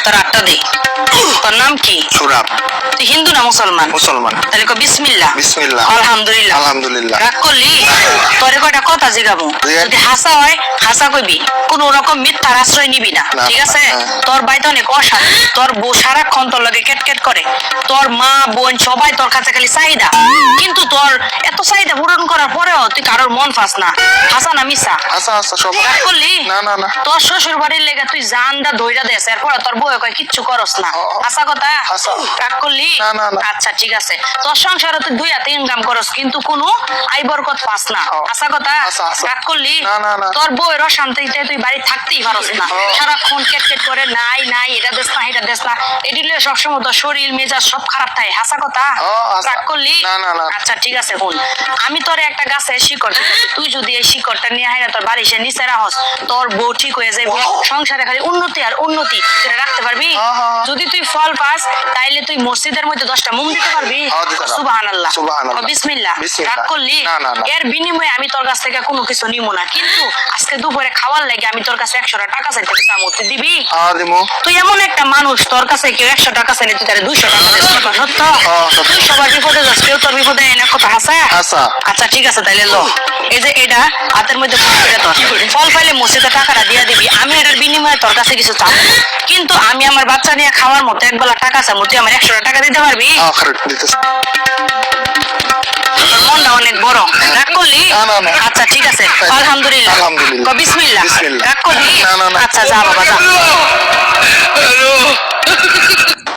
তোর আটটা দে। তোর নাম কি? সুরাব। তুই হিন্দু না মুসলমান? মুসলমান। তাহলে কো বিসমিল্লাহ। বিসমিল্লাহ। আলহামদুলিল্লাহ। আলহামদুলিল্লাহ। রাগ করলি? তোরে কয়টা কথা জিগাবো, যদি হাসা হয় হাসা কইবি, কোন রকম মিথ্যার আশ্রয় নিবি না, ঠিক আছে? তোর বাইতে অনেক অশান্তি, তোর বউ সারাক্ষণ তোর লগে কেটকেট করে, তোর মা বোন সবাই তোর কাছে খালি চাহিদা, কিন্তু তোর এত চাহিদা পূরণ করার পরেও তুই কারোর মন পাস না। হাসা না মিশা? হাসা হাসা সব। রাগ করলি? না না না। তোর শ্বশুর বাড়ির লেগে তুই জানটা ধইরা দেস, এরপরে তোর বউ কয় কিচ্ছু করস না। হাসা কথা? হাসা। রাগ করলি? না না না। আচ্ছা ঠিক আছে, তোর সংসারে তুই 2 হাতে ইনকাম করস, কিন্তু কোনো আই বরকত পাস না। হাসা কথা? হাসা হাসা। রাগ করলি? না না না। তোর বউয়ের অশান্তিতে তুই বাড়ি থাকতেই পারস না, সারাক্ষণ কেটকেট করে নাই নাই এটা দেস না এটা দেস না, এডিলে সবসময় তোর শরীর মেজাজ সব খারাপ থাকে। হাসা কথা? রাগ করলি? না না না। আচ্ছা ঠিক আছে, শুন, আমি তোর একটা গাছের শিকড় দিতেছি, তুই যদি এই শিকড়টা নিয়ে হাইরা তোর বাড়ি সে নিচে রাখস, তোর বউ ঠিক হয়ে যাবে, সংসারে খালি উন্নতি আর উন্নতি। তুই রাখতে পারবি? যদি তুই ফল পাস তাইলে তুই মসজিদের মধ্যে 10টা মোম দিতে পারবি? সুবহানাল্লাহ। সুবহানাল্লাহ। বিসমিল্লাহ। রাগ করলি? না না না। এর বিনিময়ে আমি তোর কাছ থেকে কোনো কিছু নিব না, কিন্তু আজকে দুপুরে খাওয়ার লাগে আমি তোর কাছে 100 টাকা চাইতে চামু, তুই দিবি? দিমু। তুই এমন একটা মানুষ, তোর কাছে কেউ 100 টাকা চাইলে তুই তারে 200 টাকা দিস, কথা সত্য? তুই সবার বিপদে যাস, কেউ তোর বিপদে এনে কথা হাসা? হাসা। আচ্ছা ঠিক আছে, তাইলে লো, এই যে এটা হাতের মধ্যে পুরো তোর ফল পাইলে মসজিদে টাকাটা দিয়ে দিবি, আমি এটার বিনিময়ে তোর কাছে কিছু চাবো, কিন্তু আমি আমার বাচ্চা নিয়ে খাওয়ার মতো একবেলা টাকা চাবো, তুই আমার 100 টাকা দিতে পারবি? দিতেছি। তোর মনটা অনেক বড়। রাগ করলি? না, না, না। আচ্ছা ঠিক আছে, আলহামদুলিল্লাহ। আলহামদুলিল্লাহ। কও বিসমিল্লাহ। বিসমিল্লাহ। রাগ করলি? না, না, না। আচ্ছা যা বাবা যা।